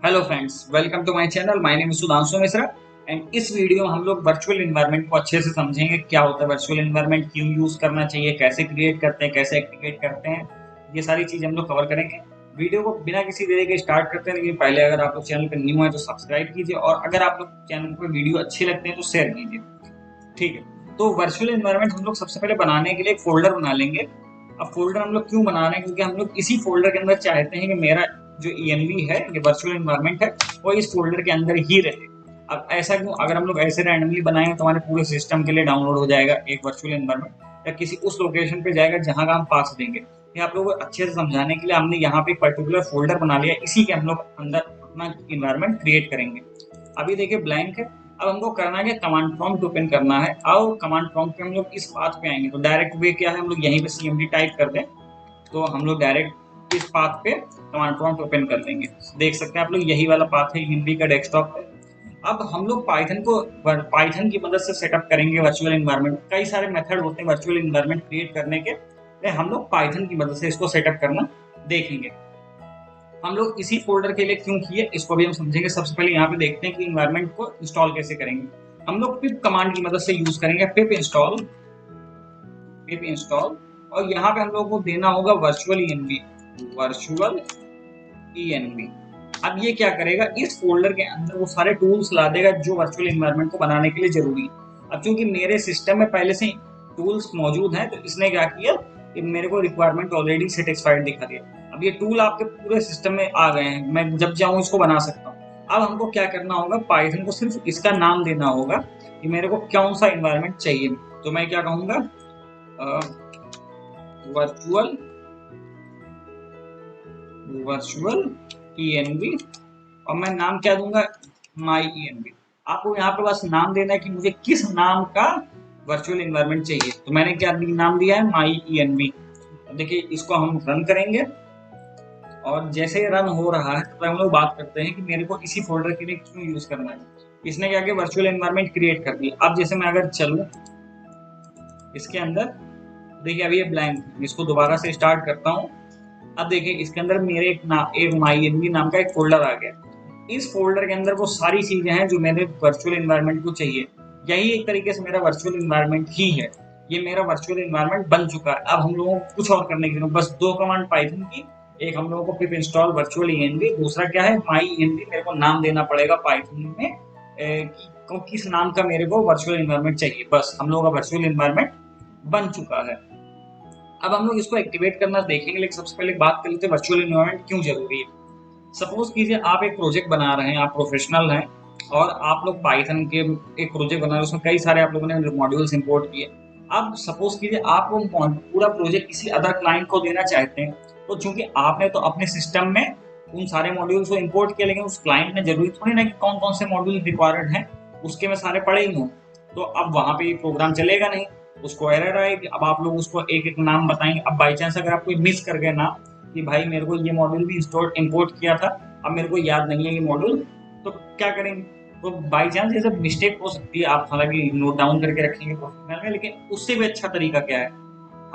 Hello friends, welcome to my channel. My name is Sudhanshu Mishra and इस video में हम लोग वर्चुअल एनवायरनमेंट को अच्छे से समझेंगे। क्या होता है वर्चुअल एनवायरनमेंट, क्यों यूज करना चाहिए, कैसे क्रिएट करते हैं, कैसे एक्टिवेट करते हैं, ये सारी चीजें हम लोग कवर करेंगे। वीडियो को बिना किसी देरी के स्टार्ट करते हैं, लेकिन पहले अगर आप लोग चैनल पर न्यू है तो सब्सक्राइब कीजिए और अगर आप लोग चैनल पर वीडियो अच्छे लगते हैं तो शेयर कीजिए। ठीक है, तो वर्चुअल एनवायरनमेंट हम लोग सबसे पहले बनाने के लिए एक फोल्डर बना लेंगे। अब फोल्डर हम लोग क्यों बना रहे हैं, क्योंकि हम लोग इसी फोल्डर के अंदर चाहते हैं कि मेरा जो ENV है, ये वर्चुअल एनवायरनमेंट है, वो इस फोल्डर के अंदर ही रहे। अब ऐसा क्यों, अगर हम लोग ऐसे रैंडमली बनाएंगे तो हमारे पूरे सिस्टम के लिए डाउनलोड हो जाएगा एक वर्चुअल एनवायरनमेंट, या किसी उस लोकेशन पे जाएगा जहां का हम पास देंगे। ये आप लोगों को अच्छे से समझाने के लिए हमने यहाँ पे एक पर्टिकुलर फोल्डर बना लिया, इसी के हम लोग अंदर अपना इन्वायरमेंट क्रिएट करेंगे। अभी देखिए ब्लैंक है। अब हमको करना है, कमांड प्रॉम्प्ट ओपन करना है। आओ कमांड प्रॉम्प्ट पे हम लोग इस पाथ पे आएंगे, तो डायरेक्ट वे क्या है, हम लोग यहीं पे CMD टाइप कर दें तो हम लोग डायरेक्ट इस पाथ पे कमांड प्रॉम्प्ट ओपन कर लेंगे। देख सकते हैं आप लोग, यही वाला पाथ है ENV का डेस्कटॉप पे। अब हम लोग पाइथन की मदद से सेटअप करेंगे वर्चुअल एनवायरनमेंट। कई सारे मेथड होते हैं वर्चुअल एनवायरनमेंट क्रिएट करने के, हम लोग पाइथन की मदद से इसको सेटअप करना देखेंगे। हम लोग इसी फोल्डर के लिए क्यों किए, इसको भी हम समझेंगे। सबसे पहले यहाँ पे देखते हैं कि इन्वायरमेंट को इंस्टॉल कैसे करेंगे। हम लोग पिप कमांड की मदद से यूज करेंगे, पिप इंस्टॉल। और यहाँ पे हम लोग को देना होगा वर्चुअल ENV। अब ये क्या करेगा, इस फोल्डर के अंदर वो सारे टूल्स ला देगा जो वर्चुअल एनवायरनमेंट को बनाने के लिए जरूरी है। अब चूंकि मेरे सिस्टम में पहले से टूल्स मौजूद हैं, तो इसने क्या किया कि मेरे को रिक्वायरमेंट ऑलरेडी सेटिस्फाइड दिखा दिया। अब ये टूल आपके पूरे सिस्टम में आ गए हैं, मैं जब चाहूँ इसको बना सकता हूँ। अब हमको क्या करना होगा, पाइथन को सिर्फ इसका नाम देना होगा कि मेरे को कौन सा इन्वायरमेंट चाहिए। तो मैं क्या कहूंगा, वर्चुअल वर्चुअल ENV, और मैं नाम क्या दूंगा, माई ENV। आपको यहाँ पे बस नाम देना है कि मुझे किस नाम का वर्चुअल एनवायरनमेंट चाहिए। तो मैंने क्या नाम दिया है, माई ENV। देखिए इसको हम रन करेंगे, और जैसे ही रन हो रहा है तो हम लोग बात करते हैं कि मेरे को इसी फोल्डर के लिए क्यों यूज करना है। इसने क्या किया, वर्चुअल एनवायरनमेंट क्रिएट कर दिया। अब जैसे मैं अगर चलूँ इसके अंदर, देखिए अभी ये ब्लैंक है, इसको दोबारा से स्टार्ट करता हूँ। अब देखिए इसके अंदर मेरे एक माई ENV नाम का एक फोल्डर आ गया। इस फोल्डर के अंदर वो सारी चीजें हैं जो मेरे वर्चुअल एनवायरनमेंट को चाहिए। यही एक तरीके से मेरा वर्चुअल एनवायरनमेंट ही है। ये मेरा वर्चुअल एनवायरनमेंट बन चुका है। अब हम लोगों को कुछ और करने की जरूरत, बस दो कमांड पाइथन की। एक हम लोगों को पिप इंस्टॉल वर्चुअल ENV, दूसरा क्या है, माई ENV। मेरे को नाम देना पड़ेगा पाइथन में कि किस नाम का मेरे को वर्चुअल एनवायरनमेंट चाहिए। बस हम लोगों का वर्चुअल एनवायरनमेंट बन चुका है। अब हम लोग इसको एक्टिवेट करना देखेंगे, लेकिन सबसे पहले बात कर लेते हैं वर्चुअल एनवायरनमेंट क्यों जरूरी है। सपोज कीजिए आप एक प्रोजेक्ट बना रहे हैं, आप प्रोफेशनल हैं और आप लोग पाइथन के एक प्रोजेक्ट बना रहे हैं, उसमें कई सारे आप लोगों ने मॉड्यूल्स इंपोर्ट किए। अब सपोज कीजिए आप वो पूरा प्रोजेक्ट किसी अदर क्लाइंट को देना चाहते हैं, तो चूंकि आपने तो अपने सिस्टम में उन सारे मॉड्यूल्स को इंपोर्ट किया, लेकिन उस क्लाइंट ने जरूरी थोड़ी ना कि कौन कौन से मॉड्यूल रिक्वायर्ड हैं उसके में सारे पड़े ही हों। तो अब वहां पे प्रोग्राम चलेगा नहीं, उसको एरर आएगी। अब आप लोग उसको एक एक नाम बताएंगे। अब बाई चांस अगर आप कोई मिस कर गए नाम कि भाई मेरे को ये मॉड्यूल भी इंपोर्ट किया था, अब मेरे को याद नहीं है ये मॉड्यूल, तो क्या करेंगे। तो बाई चांस ये सब मिस्टेक हो सकती है। आप हालांकि नोट डाउन करके रखेंगे प्रोफेशनल में, लेकिन उससे भी अच्छा तरीका क्या है,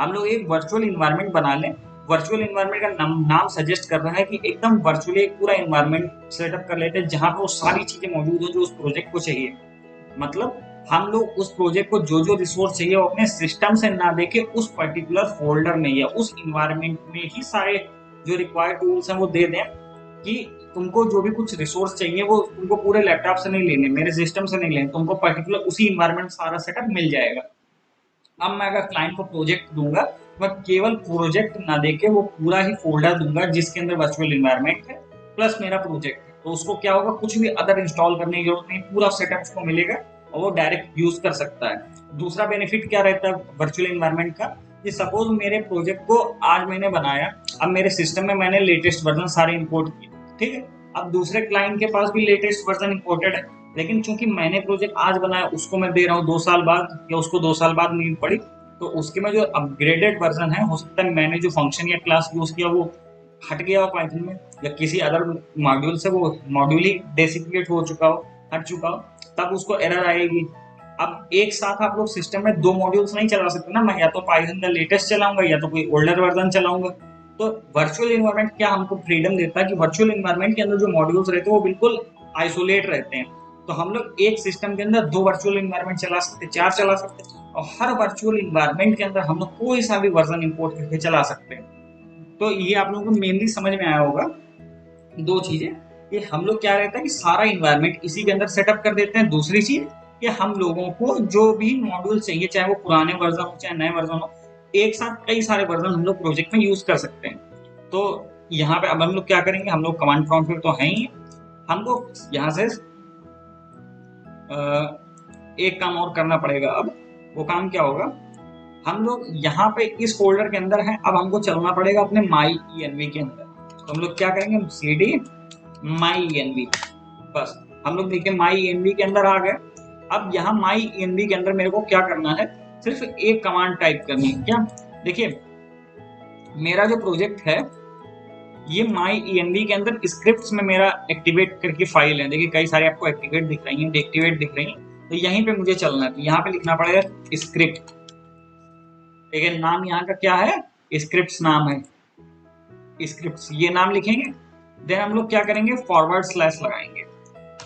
हम लोग एक वर्चुअल इन्वायरमेंट बना लें। वर्चुअल इन्वायरमेंट का नाम सजेस्ट कर रहा है कि एकदम वर्चुअली एक पूरा इन्वायरमेंट सेटअप कर लेते हैं जहां पर वो सारी चीजें मौजूद हो जो उस प्रोजेक्ट को चाहिए। मतलब हम लोग उस प्रोजेक्ट को जो जो रिसोर्स चाहिए वो अपने सिस्टम से ना देके उस पर्टिकुलर फोल्डर में या उस इन्वायरमेंट में ही सारे जो रिक्वायर्ड टूल्स हैं वो दे दें, कि तुमको जो भी कुछ रिसोर्स चाहिए वो तुमको पूरे लैपटॉप से नहीं लेने, मेरे सिस्टम से नहीं लेने, तुमको पर्टिकुलर उसी इन्वायरमेंट सारा सेटअप मिल जाएगा। अब मैं अगर क्लाइंट को प्रोजेक्ट दूंगा, मैं केवल प्रोजेक्ट ना देके वो पूरा ही फोल्डर दूंगा जिसके अंदर वर्चुअल इन्वायरमेंट है प्लस मेरा प्रोजेक्ट है। तो उसको क्या होगा, कुछ भी अदर इंस्टॉल करने की जरूरत नहीं, पूरा सेटअप उसको मिलेगा और वो डायरेक्ट यूज कर सकता है। दूसरा बेनिफिट क्या रहता है वर्चुअल इन्वायरमेंट का, कि सपोज मेरे प्रोजेक्ट को आज मैंने बनाया, अब मेरे सिस्टम में मैंने लेटेस्ट वर्जन सारे इंपोर्ट किए, ठीक है। अब दूसरे क्लाइंट के पास भी लेटेस्ट वर्जन इंपोर्टेड है, लेकिन चूंकि मैंने प्रोजेक्ट आज बनाया, उसको मैं दे रहा हूँ 2 साल बाद, या उसको 2 साल बाद नीड पड़ी, तो उसके में जो अपग्रेडेड वर्जन है, हो सकता है मैंने जो फंक्शन या क्लास यूज किया वो हट गया हो पाइथन में, या किसी अदर मॉड्यूल से वो मॉड्यूल ही डेसिक्रेट हो चुका हो, हट चुका हो, तब उसको एरर आएगी। अब एक साथ आप लोग सिस्टम में दो मॉड्यूल्स नहीं चला सकते ना, मैं या तो पाइथन का लेटेस्ट चलाऊंगा या तो कोई ओल्डर वर्जन चलाऊंगा। तो वर्चुअल इन्वायरमेंट क्या हमको फ्रीडम देता है कि वर्चुअल इन्वायरमेंट के अंदर जो मॉड्यूल्स रहते हैं वो बिल्कुल आइसोलेट रहते हैं। तो हम लोग एक सिस्टम के अंदर 2 वर्चुअल इन्वायरमेंट चला सकते, 4 चला सकते, और हर वर्चुअल इन्वायरमेंट के अंदर हम लोग कोई सा भी वर्जन इंपोर्ट करके चला सकते हैं। तो ये आप लोगों को मेनली समझ में आया होगा 2 चीजें कि हम लोग क्या रहता है कि सारा इन्वायरमेंट इसी के अंदर सेटअप कर देते हैं। दूसरी चीज कि हम लोगों को जो भी मॉड्यूल चाहिए, चाहे वो पुराने वर्जन हो चाहे नए वर्जन हो, एक साथ कई सारे वर्जन हम लोग प्रोजेक्ट में यूज कर सकते हैं। तो यहाँ पे अब हम लोग क्या करेंगे, हम लोग कमांड प्रॉम्प्ट पे तो है ही, हमको यहाँ से एक काम और करना पड़ेगा। अब वो काम क्या होगा, हम लोग यहाँ पे इस फोल्डर के अंदर हैं, अब हमको चलना पड़ेगा अपने माई env के अंदर। तो हम लोग क्या करेंगे, cd माई env, बस हम लोग देखिए माई env के अंदर आ गए। अब यहाँ माई env के अंदर मेरे को क्या करना है, सिर्फ एक कमांड टाइप करनी है। क्या, देखिए मेरा जो प्रोजेक्ट है ये माई env के अंदर स्क्रिप्ट्स में मेरा एक्टिवेट करके फाइल है। देखिए कई सारे आपको एक्टिवेट दिख रही हैं, डीएक्टिवेट दिख रही हैं, तो यहीं पे मुझे चलना है। तो यहाँ पे लिखना पड़ेगा स्क्रिप्ट, ठीक है, नाम यहाँ का क्या है, स्क्रिप्ट्स नाम है, स्क्रिप्ट्स ये नाम लिखेंगे। देन हम लोग क्या करेंगे, फॉरवर्ड स्लैश लगाएंगे।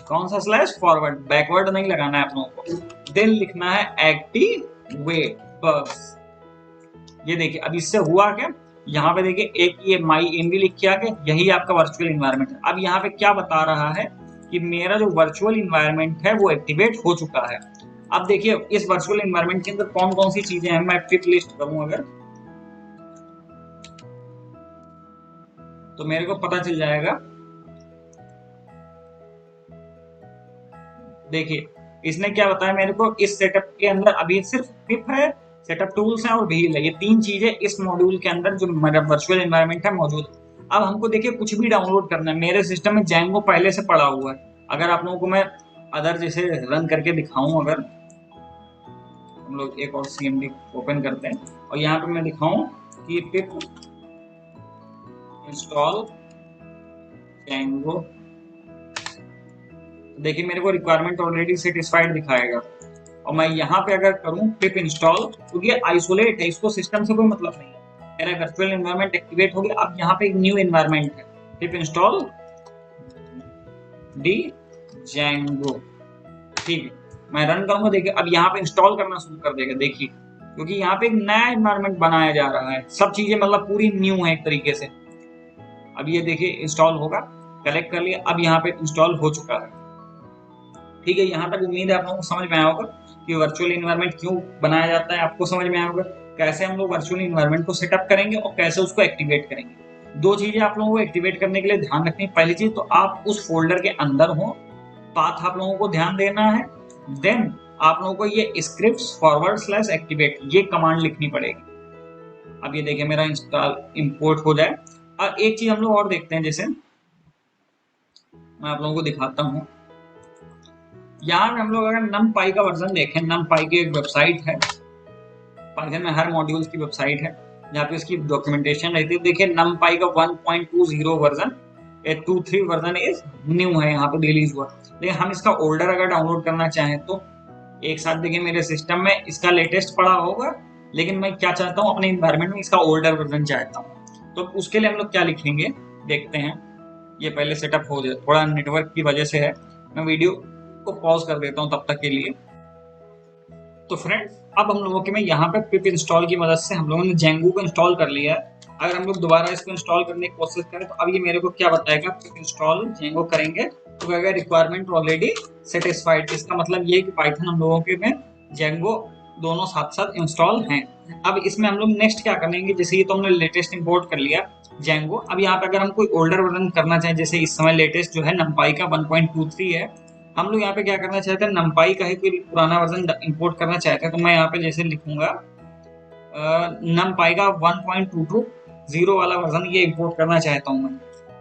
कौन सा स्लैश, फॉरवर्ड, बैकवर्ड नहीं लगाना है आप लोगों को। देन लिखना है एक्टिवेट, बस ये देखिए अब इससे हुआ क्या, यहाँ पे देखिए एक ये माई env लिख के आ गया, यही आपका वर्चुअल इन्वायरमेंट है। अब यहाँ पे क्या बता रहा है कि मेरा जो वर्चुअल इन्वायरमेंट है वो एक्टिवेट हो चुका है। अब देखिए इस वर्चुअल इन्वायरमेंट के अंदर कौन कौन सी चीजें हैं, मैं पिप लिस्ट करूं अगर, तो मेरे को पता चल जाएगा। देखिए इसने क्या बताया मेरे को, इस सेटअप के अंदर अभी सिर्फ पिप है, सेटअप टूल्स हैं और व्हील है, ये 3 चीजें इस मॉड्यूल के अंदर जो मेरा वर्चुअल एनवायरनमेंट है मौजूद है। अब हमको देखिए कुछ भी डाउनलोड करना है, मेरे सिस्टम में जैंगो पहले से पड़ा हुआ है। अगर आप लोगों को मैं अदर जैसे रन करके दिखाऊं, अगर हम लोग एक और cmd ओपन करते हैं और यहाँ पे मैं दिखाऊं कि पिप इंस्टॉल जैंगो, देखिए मेरे को रिक्वायरमेंट ऑलरेडी सेटिस्फाइड दिखाएगा। और मैं यहाँ पे अगर करूँ पिप इंस्टॉल, तो ये आइसोलेट है, इसको सिस्टम से कोई मतलब नहीं है। मेरा वर्चुअल एनवायरनमेंट एक्टिवेट हो गया। अब यहाँ पे एक न्यू एनवायरनमेंट है, पिप इंस्टॉल डी जैंगो, ठीक है, मैं रन करूंगा। देखिए अब यहाँ पे इंस्टॉल करना शुरू कर देगा, देखिए क्योंकि यहाँ पे एक नया एनवायरनमेंट बनाया जा रहा है, सब चीजें मतलब पूरी न्यू है एक तरीके से। अब ये देखिए इंस्टॉल होगा, कलेक्ट कर लिया, अब यहाँ पे इंस्टॉल हो चुका है। ठीक है, यहाँ तक उम्मीद है आप लोगों को समझ में आया होगा कि वर्चुअल इन्वायरमेंट क्यों बनाया जाता है, आपको समझ में आया होगा कैसे हम लोग वर्चुअल इन्वायरमेंट को सेटअप करेंगे और कैसे उसको एक्टिवेट करेंगे। 2 चीजें आप लोगों को एक्टिवेट करने के लिए ध्यान रखनी। पहली चीज तो आप उस फोल्डर के अंदर हो, पाथ आप लोगों को ध्यान देना है। देन आप लोगों को ये स्क्रिप्ट फॉरवर्ड स्लैश एक्टिवेट ये कमांड लिखनी पड़ेगी। अब ये देखिए मेरा इंस्टॉल इंपोर्ट हो जाए। और एक चीज हम लोग और देखते हैं, जैसे मैं आप लोगों को दिखाता हूँ, यहाँ पे हम लोग अगर numpy का वर्जन देखें, numpy की एक वेबसाइट है, पाइथन में हर मॉड्यूल्स की वेबसाइट है जहाँ पे इसकी डॉक्यूमेंटेशन रहती है। देखिए numpy का 1.20 वर्जन, 23 वर्जन इज न्यू है, यहाँ पे रिलीज हुआ। लेकिन हम इसका ओल्डर अगर डाउनलोड करना चाहें तो एक साथ देखिए मेरे सिस्टम में इसका लेटेस्ट पड़ा होगा, लेकिन मैं क्या चाहता हूँ अपने इन्वायरमेंट में इसका ओल्डर वर्जन चाहता हूँ। तो उसके लिए हम लोग क्या लिखेंगे देखते हैं। ये पहले सेटअप हो जाए, थोड़ा नेटवर्क की वजह से है, मैं वीडियो को पॉज कर देता हूँ तब तक के लिए। तो फ्रेंड्स अब हम लोगों के में यहाँ पे पिप इंस्टॉल की मदद से हम लोगों ने जेंगो को इंस्टॉल कर लिया है। अगर हम लोग दोबारा इसको इंस्टॉल करने की कोशिश करें तो अब ये मेरे को क्या बताएगा, पिप इंस्टॉल जेंगो करेंगे तो कहेगा रिक्वायरमेंट ऑलरेडी सेटिस्फाइड। इसका मतलब ये है कि पाइथन हम लोगों के में जेंगो दोनों साथ साथ इंस्टॉल हैं। अब इसमें हम लोग नेक्स्ट क्या करेंगे, जैसे ये तो हमने लेटेस्ट इंपोर्ट कर लिया जेंगो। अब यहाँ पे अगर हम कोई ओल्डर वर्जन करना चाहें, जैसे इस समय लेटेस्ट जो है numpy का 1.23 है, हम लोग यहाँ पे क्या करना चाहते हैं, numpy का ही कोई पुराना वर्जन इंपोर्ट करना चाहते हैं। तो मैं यहाँ पे जैसे लिखूंगा numpy का 1.22 वाला वर्जन ये इंपोर्ट करना चाहता हूँ मैं।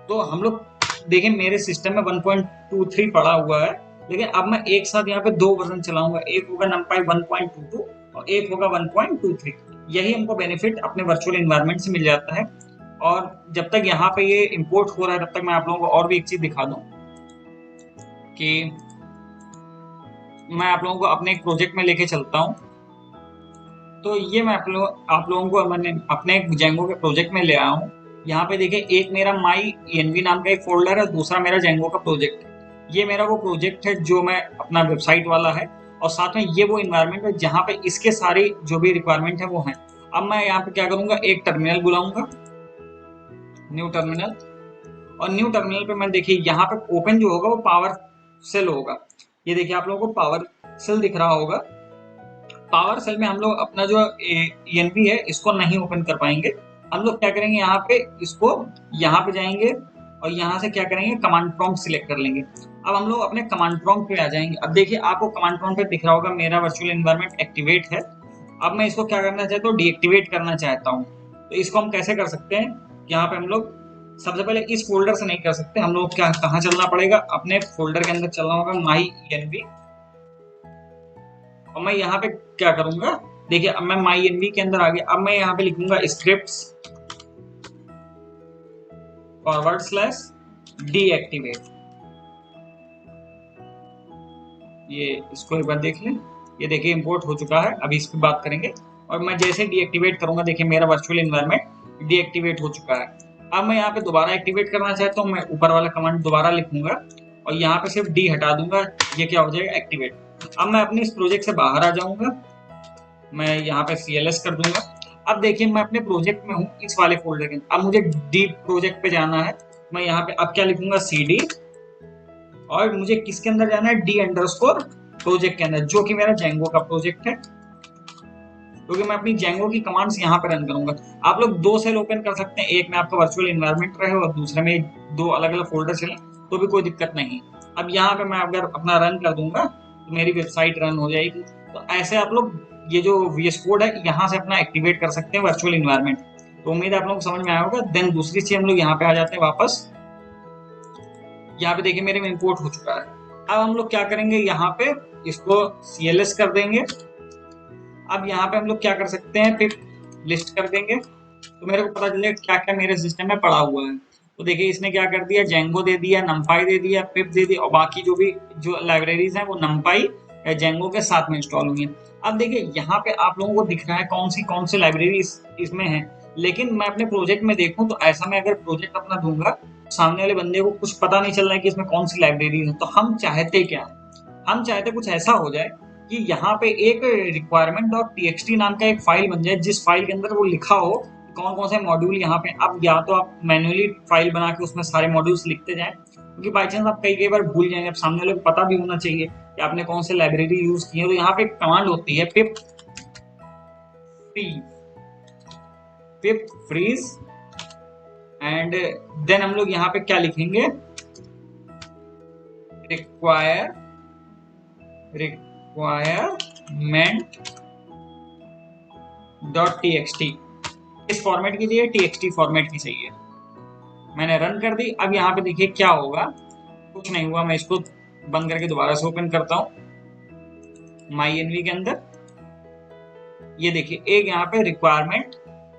तो हम लोग देखिए मेरे सिस्टम में 1.23 पड़ा हुआ है, लेकिन अब मैं एक साथ यहाँ पे 2 वर्जन चलाऊंगा, एक होगा numpy 1.22 और एक होगा 1.23। यही हमको बेनिफिट अपने वर्चुअल इन्वायरमेंट से मिल जाता है। और जब तक यहाँ पे ये इंपोर्ट हो रहा है तब तक मैं आप लोगों को और भी एक चीज दिखा दूं कि मैं आप लोगों को अपने एक प्रोजेक्ट में लेके चलता हूँ। तो ये मैं आप लोगों को मैंने अपने जेंगो के प्रोजेक्ट में ले आया हूँ। यहाँ पे देखिए एक मेरा माई ENV नाम का एक फोल्डर है, दूसरा मेरा जेंगो का प्रोजेक्ट है। ये मेरा वो प्रोजेक्ट है जो मैं अपना वेबसाइट वाला है, और साथ में ये वो इन्वायरमेंट है जहाँ पे इसके सारी जो भी रिक्वायरमेंट है वो है। अब मैं यहाँ पे क्या करूंगा, एक टर्मिनल बुलाऊंगा, न्यू टर्मिनल, और न्यू टर्मिनल पे मैं देखिए यहाँ पे ओपन जो होगा वो पावर सेल होगा। ये देखिए आप लोगों को पावर सेल दिख रहा होगा। पावर सेल में हम लोग अपना जो ENV है इसको नहीं ओपन कर पाएंगे। हम लोग क्या करेंगे, यहाँ पे इसको यहाँ पे जाएंगे और यहाँ से क्या करेंगे, कमांड प्रॉम्प्ट सिलेक्ट कर लेंगे। अब हम लोग अपने कमांड प्रॉम्प्ट पे आ जाएंगे। अब देखिए आपको कमांड प्रॉम्प्ट पे दिख रहा होगा मेरा वर्चुअल एनवायरनमेंट एक्टिवेट है। अब मैं इसको क्या करना चाहता हूँ, डीएक्टिवेट करना चाहता हूँ। तो इसको हम कैसे कर सकते हैं, यहाँ पे हम लोग सबसे पहले इस फोल्डर से नहीं कर सकते, हम लोग क्या कहाँ चलना पड़ेगा, अपने फोल्डर के अंदर चलना होगा, माई ENV। और मैं यहाँ पे क्या करूंगा, देखिए अब मैं माई ENV के अंदर आ गया। अब मैं यहाँ पे लिखूंगा स्क्रिप्ट्स / डीएक्टिवेट। ये इसको एक बार देख लें, ये देखिए इंपोर्ट हो चुका है। अभी इस पर बात करेंगे। और मैं जैसे डीएक्टिवेट करूंगा, देखिए मेरा वर्चुअल एनवायरनमेंट डीएक्टिवेट हो चुका है। अब मैं यहाँ पे दोबारा एक्टिवेट करना चाहता हूँ, मैं ऊपर वाला कमांड दोबारा लिखूंगा और यहाँ पे सिर्फ डी हटा दूंगा, ये क्या हो जाएगा, एक्टिवेट। अब मैं अपने इस प्रोजेक्ट से बाहर आ जाऊंगा, मैं यहाँ पे CLS कर दूंगा। अब देखिए मैं अपने प्रोजेक्ट में हूँ, इस वाले फोल्डर के अंदर। अब मुझे डी प्रोजेक्ट पे जाना है, मैं यहाँ पे अब क्या लिखूंगा, CD, और मुझे किसके अंदर जाना है, D_ प्रोजेक्ट के अंदर, जो कि मेरा जेंगो का प्रोजेक्ट है, क्योंकि मैं अपनी जेंगो की कमांड्स यहाँ पे रन करूंगा। आप लोग 2 सेल ओपन कर सकते हैं, एक में आपका वर्चुअल एनवायरनमेंट रहे और दूसरे में 2 अलग अलग फोल्डर चले, तो भी कोई दिक्कत नहीं। अब यहाँ पे मैं अगर अपना रन कर दूंगा तो मेरी वेबसाइट रन हो जाएगी। तो ऐसे आप लोग ये जो VS कोड है यहाँ से अपना एक्टिवेट कर सकते हैं वर्चुअल इन्वायरमेंट। तो उम्मीद है आप लोग को समझ में आया होगा। देन दूसरी चीज हम लोग यहाँ पे आ जाते हैं वापस। यहाँ पे देखिए मेरे में इंपोर्ट हो चुका है। अब हम लोग क्या करेंगे, यहाँ पे इसको CLS कर देंगे। अब यहाँ पे हम लोग क्या कर सकते हैं, पिप लिस्ट कर देंगे, तो मेरे को पता चलेगा क्या क्या मेरे सिस्टम में पड़ा हुआ है। तो देखिए इसने क्या कर दिया, जेंगो दे दिया, नमपाई दे दिया, पिप दे दिया, और बाकी जो भी जो लाइब्रेरीज हैं वो नमपाई या जेंगो के साथ में इंस्टॉल हुई है। अब देखिए यहाँ पे आप लोगों को दिख रहा है कौन सी लाइब्रेरी इसमें है, लेकिन मैं अपने प्रोजेक्ट में देखूं तो ऐसा मैं अगर प्रोजेक्ट अपना दूंगा, सामने वाले बंदे को कुछ पता नहीं चल रहा है कि इसमें कौन सी लाइब्रेरी है। तो हम चाहते क्या, हम चाहते कुछ ऐसा हो जाए कि यहाँ पे एक requirement.txt नाम का एक फाइल बन जाए, जिस फाइल के अंदर वो लिखा हो कौन कौन से मॉड्यूल यहाँ पे। अब या तो आप मैन्युअली फाइल बना के उसमें सारे मॉड्यूल्स लिखते जाएं, क्योंकि बाई चांस आप कई बार भूल जाएंगे। अब सामने वाले को पता भी होना चाहिए कि आपने कौन से लाइब्रेरी यूज की है। तो यहाँ पे एक कमांड होती है पिप फ्रीज, एंड देन हम लोग यहाँ पे क्या लिखेंगे, requirement.txt। इस फॉर्मेट की चाहिए, TXT फॉर्मेट की चाहिए। मैंने रन कर दी। अब यहाँ पे देखिए क्या होगा, कुछ नहीं हुआ। मैं इसको बंद करके दोबारा से ओपन करता हूँ माई ENV के अंदर। ये देखिए एक यहाँ पे रिक्वायरमेंट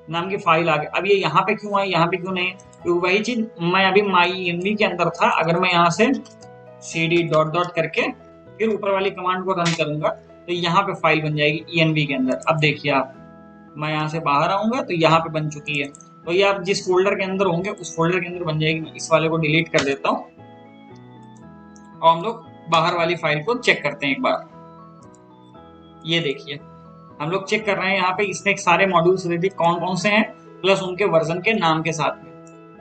नाम की फाइल आ गई। अब ये यहाँ पे क्यों आई, यहाँ पे क्यों नहीं, क्योंकि वही चीज मैं अभी माई ENV के अंदर था। अगर मैं यहाँ से CD ... करके फिर ऊपर वाली कमांड को रन करूंगा तो यहाँ पे फाइल बन जाएगी ENV के अंदर। अब देखिए आप, मैं यहाँ से बाहर आऊंगा तो यहाँ पे बन चुकी है। तो ये आप जिस फोल्डर के अंदर होंगे उस फोल्डर के अंदर बन जाएगी। मैं इस वाले को डिलीट कर देता हूँ और हम लोग बाहर वाली फाइल को चेक करते हैं एक बार। ये देखिए हम लोग चेक कर रहे हैं, यहाँ पे इसने सारे मॉड्यूल्स दे दिए कौन कौन से हैं, प्लस उनके वर्जन के नाम के साथ में।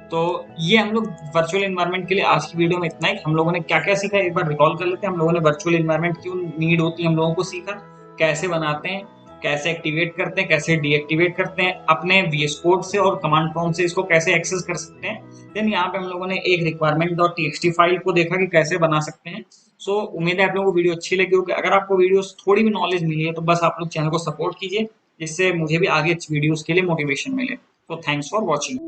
तो ये हम लोग वर्चुअल एनवायरनमेंट के लिए आज की वीडियो में इतना ही। हम लोगों ने क्या क्या सीखा एक बार रिकॉल कर लेते हैं। हम लोगों ने वर्चुअल एनवायरनमेंट क्यों नीड होती है हम लोगों को सीखा, कैसे बनाते हैं, कैसे एक्टिवेट करते हैं, कैसे डीएक्टिवेट करते हैं, अपने VS कोड से और कमांड प्रॉम्प्ट से इसको कैसे एक्सेस कर सकते हैं। देन यहाँ पे हम लोगों ने एक requirement.txt फाइल को देखा कि कैसे बना सकते हैं। सो उम्मीद है आप लोगों को वीडियो अच्छी लगी होगी। अगर आपको वीडियो थोड़ी भी नॉलेज मिली है तो बस आप लोग चैनल को सपोर्ट कीजिए, जिससे मुझे भी आगे वीडियोस के लिए मोटिवेशन मिले। तो थैंक्स फॉर वॉचिंग।